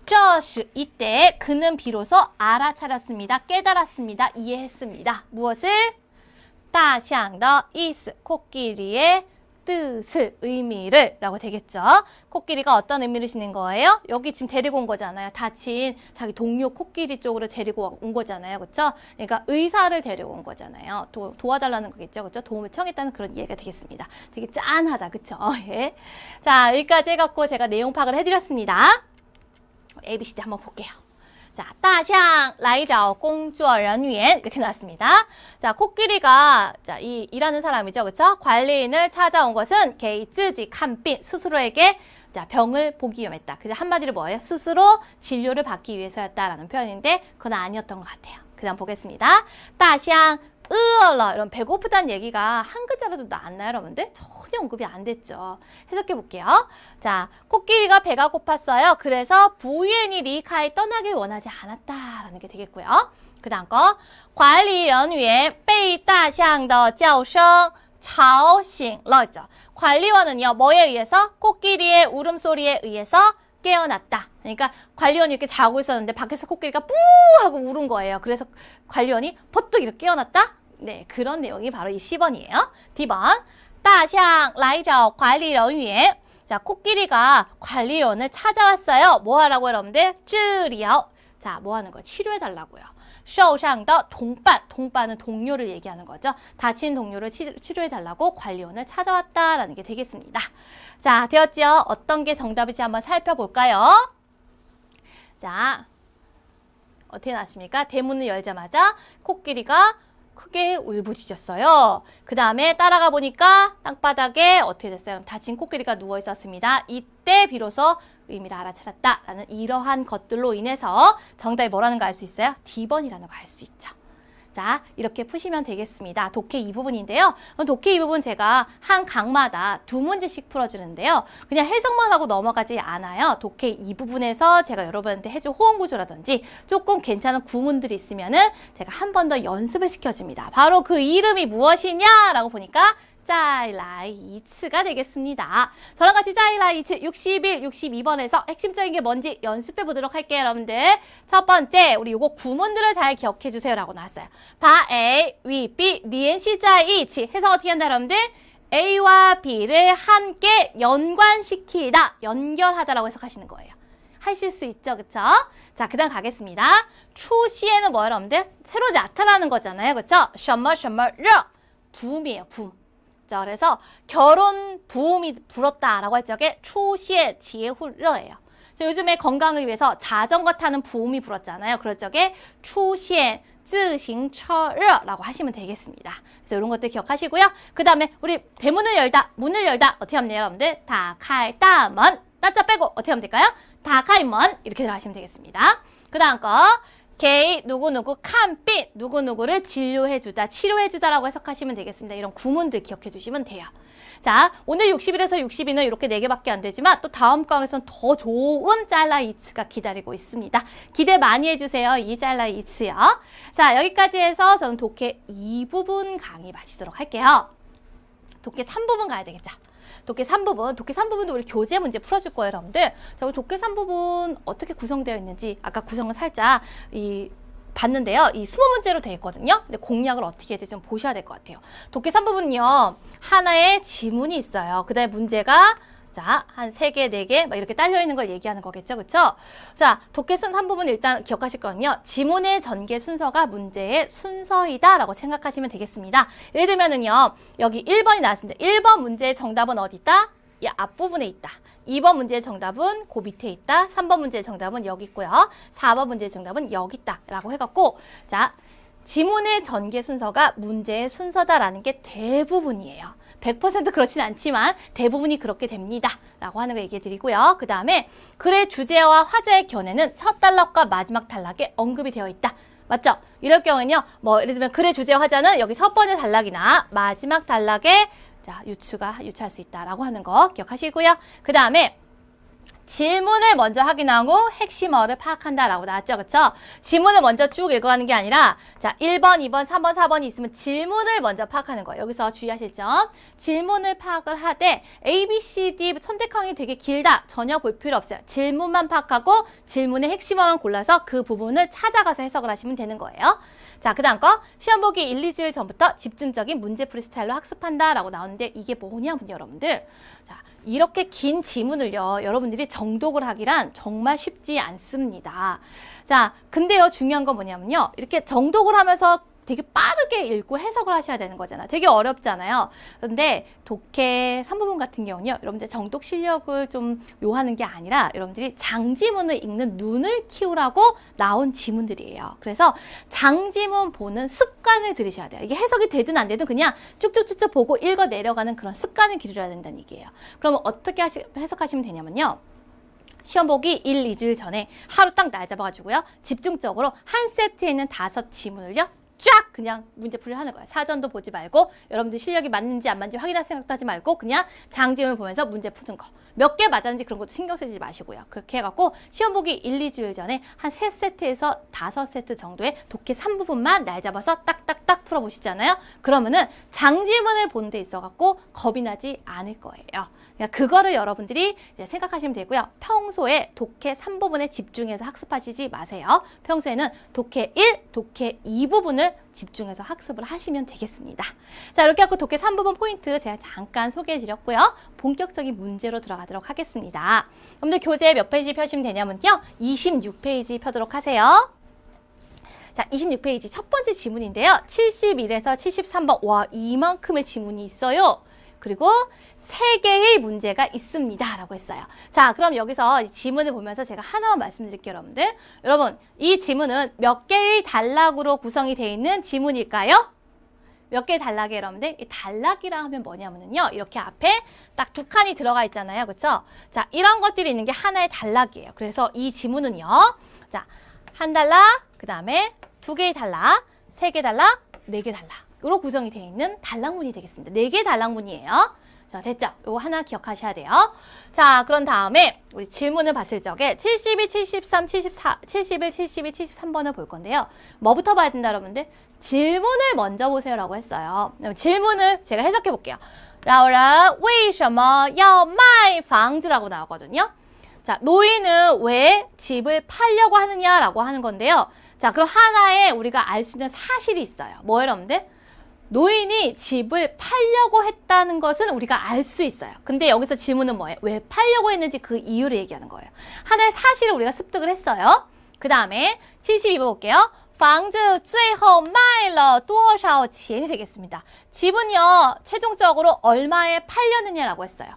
这时 이때 그는 비로소 알아차렸습니다. 깨달았습니다. 이해했습니다. 무엇을? 大象的意思 코끼리의 뜻을, 의미를 라고 되겠죠. 코끼리가 어떤 의미를 지닌 거예요? 여기 지금 데리고 온 거잖아요. 다친 자기 동료 코끼리 쪽으로 데리고 온 거잖아요. 그렇죠? 그러니까 의사를 데리고 온 거잖아요. 도와달라는 거겠죠. 그렇죠? 도움을 청했다는 그런 이해가 되겠습니다. 되게 짠하다. 그렇죠? 예. 자, 여기까지 해갖고 제가 내용 파악을 해드렸습니다. ABCD 한번 볼게요. 자, 大象来找工作人员 이렇게 나왔습니다. 자, 코끼리가 자, 이 일하는 사람이죠. 그렇죠? 관리인을 찾아온 것은 给自己看病 스스로에게 자, 병을 보기 위함했다. 그래서 한마디로 뭐예요? 스스로 진료를 받기 위해서였다라는 표현인데 그건 아니었던 것 같아요. 그다음 보겠습니다. 大象饿了 이런 배고프다는 얘기가 한 글자라도 나왔나요, 여러분들? 전혀 언급이 안 됐죠. 해석해 볼게요. 자, 코끼리가 배가 고팠어요. 그래서 부엔이 리카에 떠나길 원하지 않았다라는 게 되겠고요. 그 다음 거, 管理人员被大象的叫声吵醒了 있죠. 관리원은요, 뭐에 의해서? 코끼리의 울음소리에 의해서 깨어났다. 그러니까 관리원이 이렇게 자고 있었는데 밖에서 코끼리가 뿌 하고 울은 거예요. 그래서 관리원이 퍼뜩 이렇게 깨어났다? 네, 그런 내용이 바로 이 10번이에요. D번, 大象来找管理人员 자, 코끼리가 관리원을 찾아왔어요. 뭐 하라고 여러분들? 治疗 자, 뭐 하는 거예요? 치료해달라고요. 受伤的 동반은 동료를 얘기하는 거죠. 다친 동료를 치료해달라고 관리원을 찾아왔다라는 게 되겠습니다. 자, 되었죠? 어떤 게 정답인지 한번 살펴볼까요? 자, 어떻게 나왔습니까? 대문을 열자마자 코끼리가 크게 울부짖었어요. 그 다음에 따라가 보니까 땅바닥에 어떻게 됐어요? 다친 코끼리가 누워 있었습니다. 이때 비로소 의미를 알아차렸다라는 이러한 것들로 인해서 정답이 뭐라는 거 알 수 있어요? D번이라는 거 알 수 있죠. 자, 이렇게 푸시면 되겠습니다. 독해 이 부분인데요. 독해 이 부분 제가 한 강마다 2문제씩 풀어주는데요. 그냥 해석만 하고 넘어가지 않아요. 독해 이 부분에서 제가 여러분한테 해준 호응구조라든지 조금 괜찮은 구문들이 있으면은 제가 한 번 더 연습을 시켜줍니다. 바로 그 이름이 무엇이냐라고 보니까 짜이라이츠가 되겠습니다. 저랑 같이 짜이라이츠 61, 62번에서 핵심적인 게 뭔지 연습해 보도록 할게요, 여러분들. 첫 번째, 우리 요거 구문들을 잘 기억해 주세요라고 나왔어요. 바 A, 위, B, 리엔시 짜이치. 해석 어떻게 한다, 여러분들? A와 B를 함께 연관시키다, 연결하다라고 해석하시는 거예요. 하실 수 있죠, 그쵸? 자, 그 다음 가겠습니다. 추시에는 뭐예요, 여러분들? 새로 나타나는 거잖아요. 그쵸? 什么什么热 붐이에요, 붐. 자, 그래서 결혼 붐이 불었다라고 할 적에 추시에 지혜후热예요. 요즘에 건강을 위해서 자전거 타는 붐이 불었잖아요. 그럴 적에 추시에 自行车热라고 하시면 되겠습니다. 그래서 이런 것들 기억하시고요. 그 다음에 우리 대문을 열다, 문을 열다 어떻게 하면 돼요, 여러분들? 打开大门 따자 빼고 어떻게 하면 될까요? 打开门 이렇게 하시면 되겠습니다. 그 다음 거 게 누구누구 칸빛 누구누구를 진료해주다, 치료해주다라고 해석하시면 되겠습니다. 이런 구문들 기억해 주시면 돼요. 자, 오늘 60일에서 62는 이렇게 4개밖에 안 되지만 또 다음 강에서는 더 좋은 짤라이츠가 기다리고 있습니다. 기대 많이 해주세요. 이 짤라이츠요. 자, 여기까지 해서 저는 독해 2부분 강의 마치도록 할게요. 독해 3부분 가야 되겠죠. 독해 3부분, 독해 3부분도 우리 교재 문제 풀어줄 거예요, 여러분들. 자, 우리 독해 3부분 어떻게 구성되어 있는지 아까 구성을 살짝 봤는데요. 이 20문제로 되어 있거든요. 근데 공략을 어떻게 해야 될지 좀 보셔야 될 것 같아요. 독해 3부분은요. 하나의 지문이 있어요. 그 다음에 문제가 자, 한 3개, 4개 막 이렇게 딸려 있는 걸 얘기하는 거겠죠. 그쵸? 자, 독해 쓴 한 부분 일단 기억하실 거는요. 지문의 전개 순서가 문제의 순서이다 라고 생각하시면 되겠습니다. 예를 들면은요. 여기 1번이 나왔습니다. 1번 문제의 정답은 어디 있다? 이 앞부분에 있다. 2번 문제의 정답은 그 밑에 있다. 3번 문제의 정답은 여기 있고요. 4번 문제의 정답은 여기 있다 라고 해갖고 자, 지문의 전개 순서가 문제의 순서다라는 게 대부분이에요. 100% 그렇진 않지만 대부분이 그렇게 됩니다. 라고 하는 거 얘기해 드리고요. 그 다음에 글의 주제와 화자의 견해는 첫 단락과 마지막 단락에 언급이 되어 있다. 맞죠? 이럴 경우에는요. 뭐 예를 들면 글의 주제와 화자는 여기 첫 번째 단락이나 마지막 단락에 자, 유추할 수 있다라고 하는 거 기억하시고요. 그 다음에 질문을 먼저 확인하고 핵심어를 파악한다라고 나왔죠. 그쵸? 지문을 먼저 쭉 읽어가는 게 아니라 자 1번, 2번, 3번, 4번이 있으면 질문을 먼저 파악하는 거예요. 여기서 주의하실 점. 질문을 파악을 하되 A, B, C, D 선택하기 되게 길다. 전혀 볼 필요 없어요. 질문만 파악하고 질문의 핵심어만 골라서 그 부분을 찾아가서 해석을 하시면 되는 거예요. 자, 그 다음 거 시험 보기 1, 2주일 전부터 집중적인 문제풀이 스타일로 학습한다 라고 나오는데 이게 뭐냐면요, 여러분들. 자, 이렇게 긴 지문을요, 여러분들이 정독을 하기란 정말 쉽지 않습니다. 자, 근데요, 중요한 건 뭐냐면요. 이렇게 정독을 하면서 되게 빠르게 읽고 해석을 하셔야 되는 거잖아요. 되게 어렵잖아요. 그런데 독해 3부분 같은 경우는요. 여러분들 정독 실력을 좀 요하는 게 아니라 여러분들이 장지문을 읽는 눈을 키우라고 나온 지문들이에요. 그래서 장지문 보는 습관을 들이셔야 돼요. 이게 해석이 되든 안 되든 그냥 쭉쭉쭉쭉 보고 읽어 내려가는 그런 습관을 기르셔야 된다는 얘기예요. 그러면 어떻게 해석하시면 되냐면요. 시험 보기 1, 2주일 전에 하루 딱 날 잡아가지고요. 집중적으로 한 세트에 있는 5 지문을요. 쫙 그냥 문제풀이를 하는 거예요. 사전도 보지 말고 여러분들 실력이 맞는지 안 맞는지 확인할 생각도 하지 말고 그냥 장지문을 보면서 문제 푸는 거. 몇 개 맞았는지 그런 것도 신경 쓰지 마시고요. 그렇게 해갖고 시험 보기 1, 2주일 전에 한 3세트에서 5세트 정도의 독해 3부분만 날 잡아서 딱딱딱 풀어보시잖아요. 그러면은 장지문을 보는 데 있어갖고 겁이 나지 않을 거예요. 그러니까 그거를 여러분들이 이제 생각하시면 되고요. 평소에 독해 3부분에 집중해서 학습하시지 마세요. 평소에는 독해 1, 독해 2부분을 집중해서 학습을 하시면 되겠습니다. 자, 이렇게 하고 독해 3부분 포인트 제가 잠깐 소개해 드렸고요. 본격적인 문제로 들어가도록 하겠습니다. 여러분들 교재 몇 페이지 펴시면 되냐면요. 26페이지 펴도록 하세요. 자, 26페이지 첫 번째 지문인데요. 71에서 73번. 와, 이만큼의 지문이 있어요. 그리고 3개의 문제가 있습니다. 라고 했어요. 자, 그럼 여기서 지문을 보면서 제가 하나만 말씀드릴게요, 여러분들. 여러분, 이 지문은 몇 개의 단락으로 구성이 되어 있는 지문일까요? 몇 개의 단락이 여러분들? 이 단락이라 하면 뭐냐면요. 이렇게 앞에 딱 2칸이 들어가 있잖아요. 그쵸? 자, 이런 것들이 있는 게 하나의 단락이에요. 그래서 이 지문은요. 자, 한 단락, 그 다음에 2개의 단락, 3개 단락, 4개 단락으로 구성이 되어 있는 단락문이 되겠습니다. 4개의 단락문이에요. 자, 됐죠? 이거 하나 기억하셔야 돼요. 자, 그런 다음에 우리 질문을 봤을 적에 72, 73, 74, 71, 72, 73번을 볼 건데요. 뭐부터 봐야 된다, 여러분들? 질문을 먼저 보세요라고 했어요. 질문을 제가 해석해 볼게요. 老人为什么要卖房子라고 나오거든요. 자, 노인은 왜 집을 팔려고 하느냐라고 하는 건데요. 자, 그럼 하나의 우리가 알 수 있는 사실이 있어요. 뭐예요, 여러분들? 노인이 집을 팔려고 했다는 것은 우리가 알 수 있어요. 근데 여기서 질문은 뭐예요? 왜 팔려고 했는지 그 이유를 얘기하는 거예요. 하나의 사실을 우리가 습득을 했어요. 그 다음에 72번 볼게요. 房子最后卖了多少钱이 되겠습니다. 집은요, 최종적으로 얼마에 팔렸느냐라고 했어요.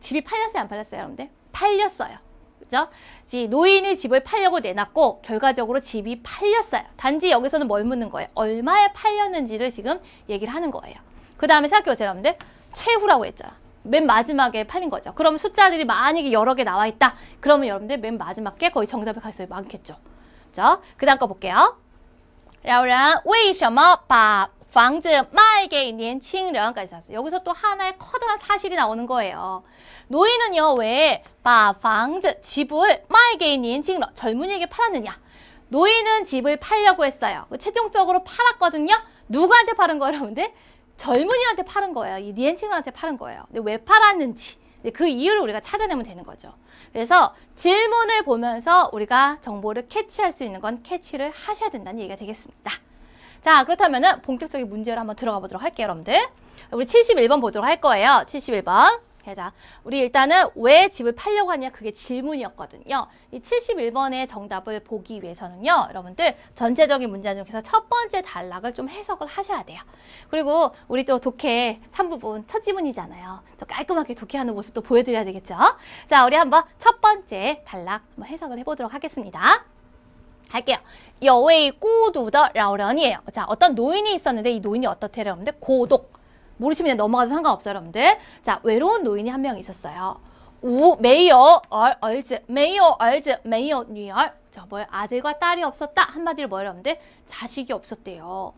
집이 팔렸어요, 안 팔렸어요, 여러분들? 팔렸어요. 그죠? 노인이 집을 팔려고 내놨고, 결과적으로 집이 팔렸어요. 단지 여기서는 뭘 묻는 거예요? 얼마에 팔렸는지를 지금 얘기를 하는 거예요. 그 다음에 생각해보세요, 여러분들. 최후라고 했잖아. 맨 마지막에 팔린 거죠. 그럼 숫자들이 만약에 여러 개 나와 있다. 그러면 여러분들 맨 마지막 게 거의 정답의 가능성이 많겠죠. 자, 그 다음 거 볼게요. 老人为什么把房子卖给年轻人까지 나왔어요. 여기서 또 하나의 커다란 사실이 나오는 거예요. 노인은요, 왜把房子 집을 卖给年轻人 젊은이에게 팔았느냐? 노인은 집을 팔려고 했어요. 최종적으로 팔았거든요. 누구한테 팔은 거예요, 여러분들? 젊은이한테 팔은 거예요. 이 니엔칭한테 팔은 거예요. 근데 왜 팔았는지 그 이유를 우리가 찾아내면 되는 거죠. 그래서 질문을 보면서 우리가 정보를 캐치할 수 있는 건 캐치를 하셔야 된다는 얘기가 되겠습니다. 자, 그렇다면은 본격적인 문제로 한번 들어가 보도록 할게요, 여러분들. 우리 71번 보도록 할 거예요. 71번. 자, 우리 일단은 왜 집을 팔려고 하냐, 그게 질문이었거든요. 이 71번의 정답을 보기 위해서는요, 여러분들 전체적인 문제 중에서 첫 번째 단락을 좀 해석을 하셔야 돼요. 그리고 우리 또 독해 3부분 첫 지문이잖아요. 또 깔끔하게 독해하는 모습 또 보여드려야 되겠죠. 자, 우리 한번 첫 번째 단락 한번 해석을 해보도록 하겠습니다. 할게요. 有位孤独的老人이에요. 자, 어떤 노인이 있었는데 이 노인이 어떻대요, 여러분들? 고독. 모르시면 그냥 넘어가도 상관없어요, 여러분들. 자, 외로운 노인이 한 명 있었어요. 没有儿子,没有儿子,没有女儿. 자, 뭐예요? 아들과 딸이 없었다. 한마디로 뭐예요, 여러분들? 자식이 없었대요.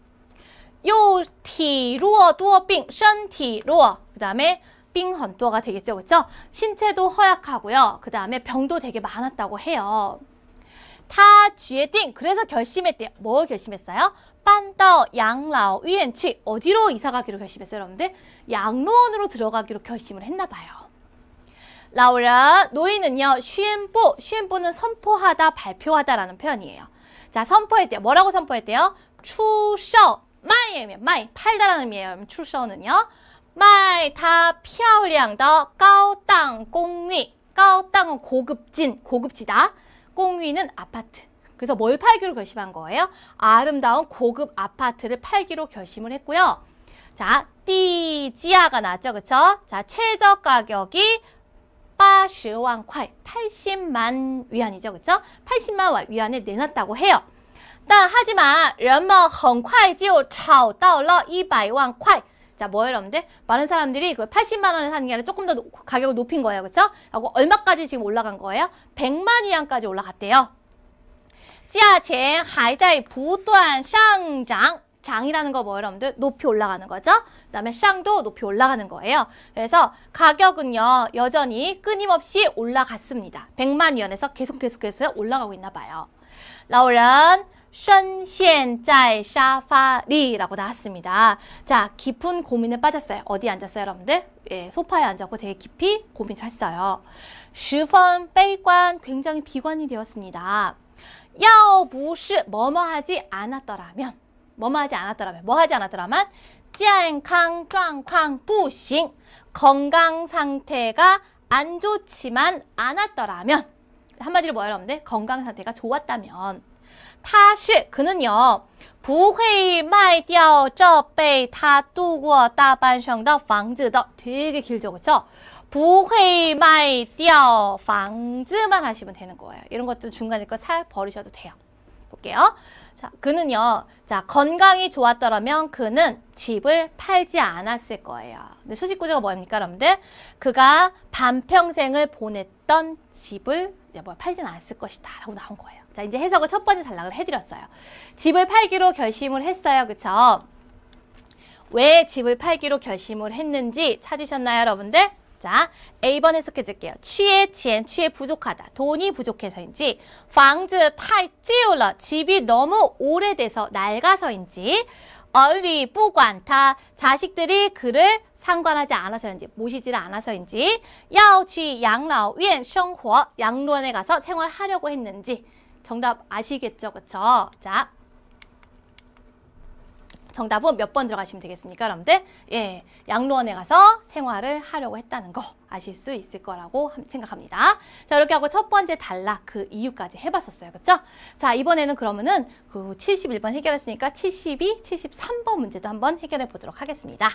又体弱多病, 身体弱. 그 다음에 病很多가 되겠죠, 그렇죠? 신체도 허약하고요. 그 다음에 병도 되게 많았다고 해요. 他决定, 그래서 결심했대요. 뭘 결심했어요? 搬到养老院去. 어디로 이사 가기로 결심했어요, 여러분들? 양로원으로 들어가기로 결심을 했나 봐요. 老人, 노인은요, 宣布, 宣布는 선포하다, 발표하다라는 표현이에요. 자, 선포했대요. 뭐라고 선포했대요? 出售, 卖, 卖, 팔다라는 의미예요. 出售는요, 卖它漂亮的高档公寓. 高档은 고급진, 고급지다. 공위는 아파트. 그래서 뭘 팔기로 결심한 거예요? 아름다운 고급 아파트를 팔기로 결심을 했고요. 자, 띠지아가 나왔죠, 그쵸? 자, 최저 가격이 80만 콰이, 80만 위안이죠, 그쵸? 80만 위안에 내놨다고 해요. 하지만 人们很快就炒到了100万块. 자, 뭐예요, 여러분들? 많은 사람들이 그 80만 원에 사는 게 아니라 조금 더 가격을 높인 거예요, 그쵸? 하고 얼마까지 지금 올라간 거예요? 100만 위안까지 올라갔대요. 价钱还在不断上涨. 장이라는 거 뭐예요, 여러분들? 높이 올라가는 거죠? 그 다음에 샹도 높이 올라가는 거예요. 그래서 가격은요, 여전히 끊임없이 올라갔습니다. 100만 위안에서 계속해서 올라가고 있나 봐요. 老人深陷在沙发里라고 나왔습니다. 자, 깊은 고민에 빠졌어요. 어디에 앉았어요, 여러분들? 예, 소파에 앉았고 되게 깊이 고민을 했어요. 十分悲观, 굉장히 비관이 되었습니다. 要不是 뭐뭐 하지 않았더라면, 뭐 하지 않았더라면, 健康状况不行, 건강 상태가 안 좋지만 않았더라면, 한마디로 뭐예요, 여러분들? 건강 상태가 좋았다면, 他是 그는요, 不会卖掉这被他度过大半生的房子的. 되게 길죠, 그쵸? 不会卖掉 房子만 하시면 되는 거예요. 이런 것들 중간에 거 살 버리셔도 돼요. 볼게요. 자, 그는요, 자, 건강이 좋았더라면 그는 집을 팔지 않았을 거예요. 근데 수직 구조가 뭡니까, 여러분들? 그가 반평생을 보냈던 집을 팔진 않았을 것이다 라고 나온 거예요. 자, 이제 해석을 첫 번째 단락을 해드렸어요. 집을 팔기로 결심을 했어요, 그쵸? 왜 집을 팔기로 결심을 했는지 찾으셨나요, 여러분들? 자, A번 해석해 드릴게요. 缺钱, 缺 부족하다. 돈이 부족해서인지, 房子太旧了, 집이 너무 오래돼서 낡아서인지, 儿女不管他, 자식들이 그를 상관하지 않아서인지, 모시지를 않아서인지, 要去养老院生活, 양로원에 가서 생활하려고 했는지. 정답 아시겠죠, 그쵸? 자, 정답은 몇 번 들어가시면 되겠습니까, 여러분들? 예, 양로원에 가서 생활을 하려고 했다는 거 아실 수 있을 거라고 생각합니다. 자, 이렇게 하고 첫 번째 단락 그 이유까지 해봤었어요. 그쵸? 자, 이번에는 그러면은 그 71번 해결했으니까 72, 73번 문제도 한번 해결해 보도록 하겠습니다.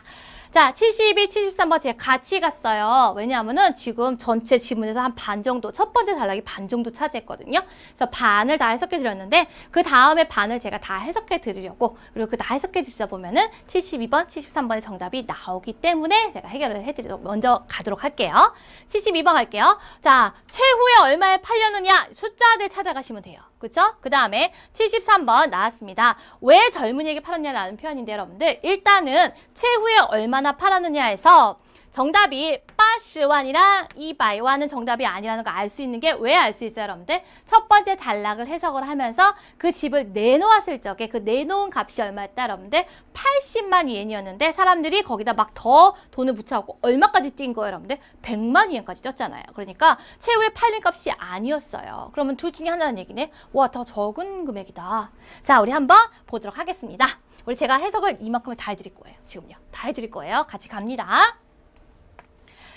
자, 72, 73번 제가 같이 갔어요. 왜냐하면은 지금 전체 지문에서 한 반 정도, 첫 번째 단락이 반 정도 차지했거든요. 그래서 반을 다 해석해 드렸는데 그 다음에 반을 제가 다 해석해 드리려고, 그리고 그 다 해석해 드리다 보면은 72번, 73번의 정답이 나오기 때문에 제가 해결을 해드리도록 먼저 가도록 할게요. 72번 갈게요. 자, 최후에 얼마에 팔렸느냐 숫자들 찾아가시면 돼요. 그쵸? 그 다음에 73번 나왔습니다. 왜 젊은이에게 팔았냐라는 표현인데 여러분들 일단은 최후에 얼마나 팔았느냐에서 정답이 80원이랑 200원은 정답이 아니라는 거 알 수 있는 게 왜 알 수 있어요, 여러분들? 첫 번째 단락을 해석을 하면서 그 집을 내놓았을 적에 그 내놓은 값이 얼마였다, 여러분들? 80만 위엔이었는데 사람들이 거기다 막 더 돈을 붙여갖고 얼마까지 뛴 거예요, 여러분들? 100만 위엔까지 뛰었잖아요. 그러니까 최후의 팔린 값이 아니었어요. 그러면 둘 중에 하나는 얘기네. 와, 더 적은 금액이다. 자, 우리 한번 보도록 하겠습니다. 우리 제가 해석을 이만큼을 다 해드릴 거예요. 지금요. 다 해드릴 거예요. 같이 갑니다.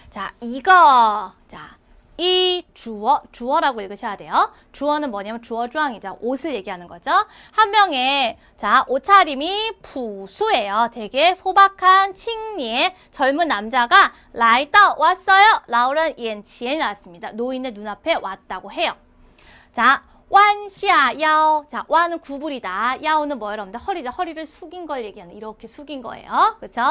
자, 이거. 자, 이 주어라고 읽으셔야 돼요. 주어는 뭐냐면 주어주황이죠. 옷을 얘기하는 거죠. 한 명의, 자, 옷차림이 부수예요. 되게 소박한 칭리의 젊은 남자가 라이더 왔어요. 라우런 옌치에 나왔습니다. 노인의 눈앞에 왔다고 해요. 자, 완샤야오. 자, 완은 구부리다. 야오는 뭐예요, 여러분들? 허리죠. 허리를 숙인 걸 얘기하는, 이렇게 숙인 거예요. 그쵸?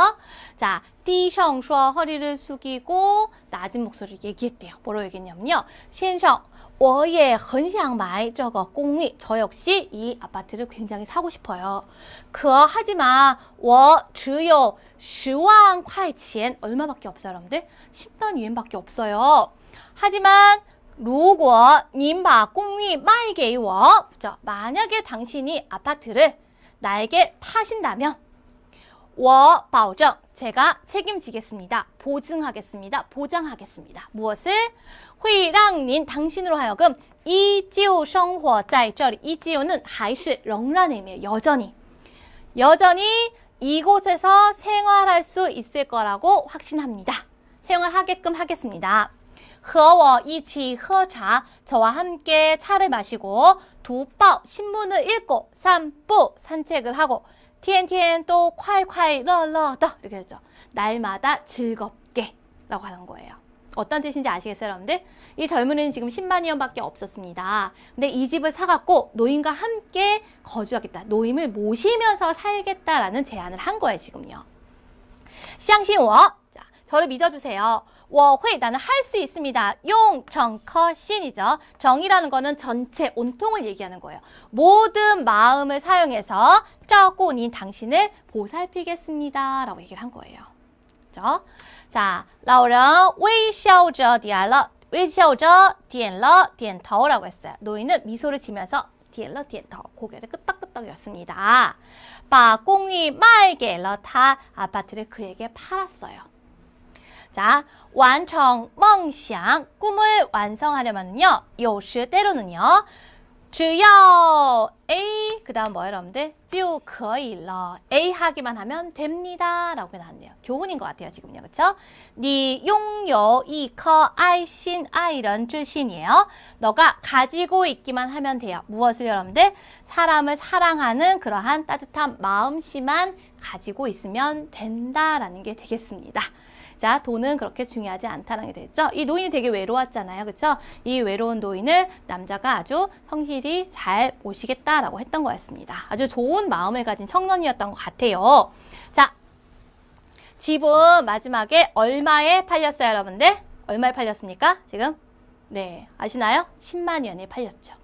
자, 띠성쇼 허리를 숙이고 낮은 목소리를 얘기했대요. 뭐라고 얘기했냐면요. 先生, 我也很想买这个公寓. 저 역시 이 아파트를 굉장히 사고 싶어요. 하지만 我只有10万块钱. 얼마밖에 없어요, 여러분들? 10만 위엔밖에 없어요. 하지만 如果您把公寓卖给我, 만약에 당신이 아파트를 나에게 파신다면 我保证, 제가 책임지겠습니다. 보증하겠습니다. 보장하겠습니다. 무엇을? 会让您, 당신으로 하여금 依旧生活在这里. 依旧는 还是 仍然의미예요. 여전히 이곳에서 생활할 수 있을 거라고 확신합니다. 생활하게끔 하겠습니다. 和我一起喝茶, 저와 함께 차를 마시고, 读报, 신문을 읽고, 散步, 산책을 하고, 天天都快快乐乐的, 이렇게 했죠. 날마다 즐겁게 라고 하는 거예요. 어떤 뜻인지 아시겠어요, 여러분들? 이 젊은이는 지금 10만 위원밖에 없었습니다. 근데 이 집을 사갖고 노인과 함께 거주하겠다. 노인을 모시면서 살겠다라는 제안을 한 거예요, 지금요. 相信我, 자, 저를 믿어주세요. 我会, 나는 할 수 있습니다. 用整颗心이죠. 정이라는 거는 전체, 온통을 얘기하는 거예요. 모든 마음을 사용해서 照顾您, 당신을 보살피겠습니다. 라고 얘기를 한 거예요. 그죠? 자, 老人微笑着点了, 微笑着点了点头라고 했어요. 노인은 미소를 지면서 点了点头, 고개를 끄덕끄덕 였습니다. 把公寓卖给了他, 아파트를 그에게 팔았어요. 자, 完成梦想, 꿈을 완성하려면요, 有时때로는요, 只要 A, 그 다음 뭐예요, 여러분들? 就可以了. A 하기만 하면 됩니다. 라고 나왔네요. 교훈인 것 같아요, 지금요. 그쵸? 你拥有一颗爱心爱人之心이에요. 너가 가지고 있기만 하면 돼요. 무엇을, 여러분들? 사람을 사랑하는 그러한 따뜻한 마음씨만 가지고 있으면 된다라는 게 되겠습니다. 자, 돈은 그렇게 중요하지 않다는 게 됐죠. 이 노인이 되게 외로웠잖아요. 그쵸? 이 외로운 노인을 남자가 아주 성실히 잘 모시겠다라고 했던 거였습니다. 아주 좋은 마음을 가진 청년이었던 것 같아요. 자, 집은 마지막에 얼마에 팔렸어요, 여러분들? 얼마에 팔렸습니까? 지금? 네, 아시나요? 10만 위안에 팔렸죠.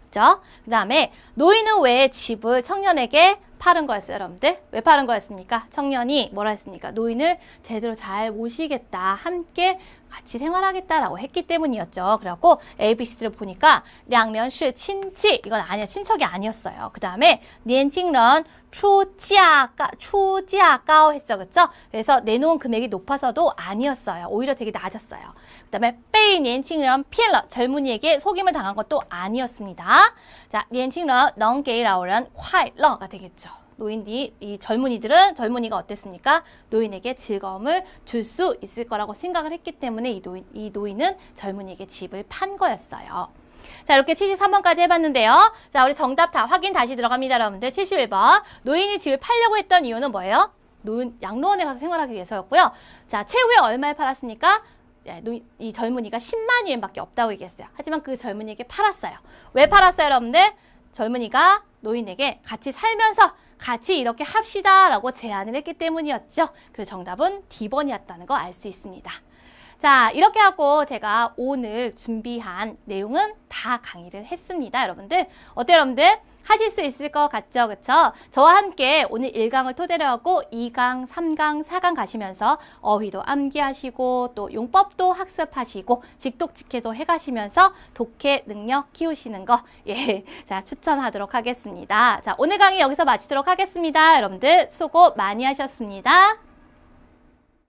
그죠? 그 다음에 노인은 왜 집을 청년에게 팔은 거였어요, 여러분들? 왜 팔은 거였습니까? 청년이 뭐라 했습니까? 노인을 제대로 잘 모시겠다, 함께 같이 생활하겠다라고 했기 때문이었죠. 그래갖고 ABC들을 보니까 两人是亲戚, 이건 아니야, 친척이 아니었어요. 그 다음에 年轻人出价高 했어, 그쵸? 그래서 내놓은 금액이 높아서도 아니었어요. 오히려 되게 낮았어요. 그 다음에 被年轻人骗了, 젊은이에게 속임을 당한 것도 아니었습니다. 자, 年轻人能给老人快乐가 되겠죠. 이 젊은이가 어땠습니까? 노인에게 즐거움을 줄 수 있을 거라고 생각을 했기 때문에 이 노인은 젊은이에게 집을 판 거였어요. 자, 이렇게 73번까지 해봤는데요. 자, 우리 정답 다 확인 다시 들어갑니다, 여러분들. 71번. 노인이 집을 팔려고 했던 이유는 뭐예요? 양로원에 가서 생활하기 위해서였고요. 자, 최후에 얼마에 팔았습니까? 이 젊은이가 10만 위엔밖에 없다고 얘기했어요. 하지만 그 젊은이에게 팔았어요. 왜 팔았어요, 여러분들? 젊은이가 노인에게 같이 살면서 같이 이렇게 합시다 라고 제안을 했기 때문이었죠. 그래서 정답은 D번이었다는 거 알 수 있습니다. 자, 이렇게 하고 제가 오늘 준비한 내용은 다 강의를 했습니다. 여러분들, 어때요, 여러분들? 하실 수 있을 것 같죠? 그쵸? 저와 함께 오늘 1강을 토대로 하고 2강, 3강, 4강 가시면서 어휘도 암기하시고 또 용법도 학습하시고 직독직해도 해가시면서 독해 능력 키우시는 거 자, 추천하도록 하겠습니다. 자, 오늘 강의 여기서 마치도록 하겠습니다. 여러분들 수고 많이 하셨습니다.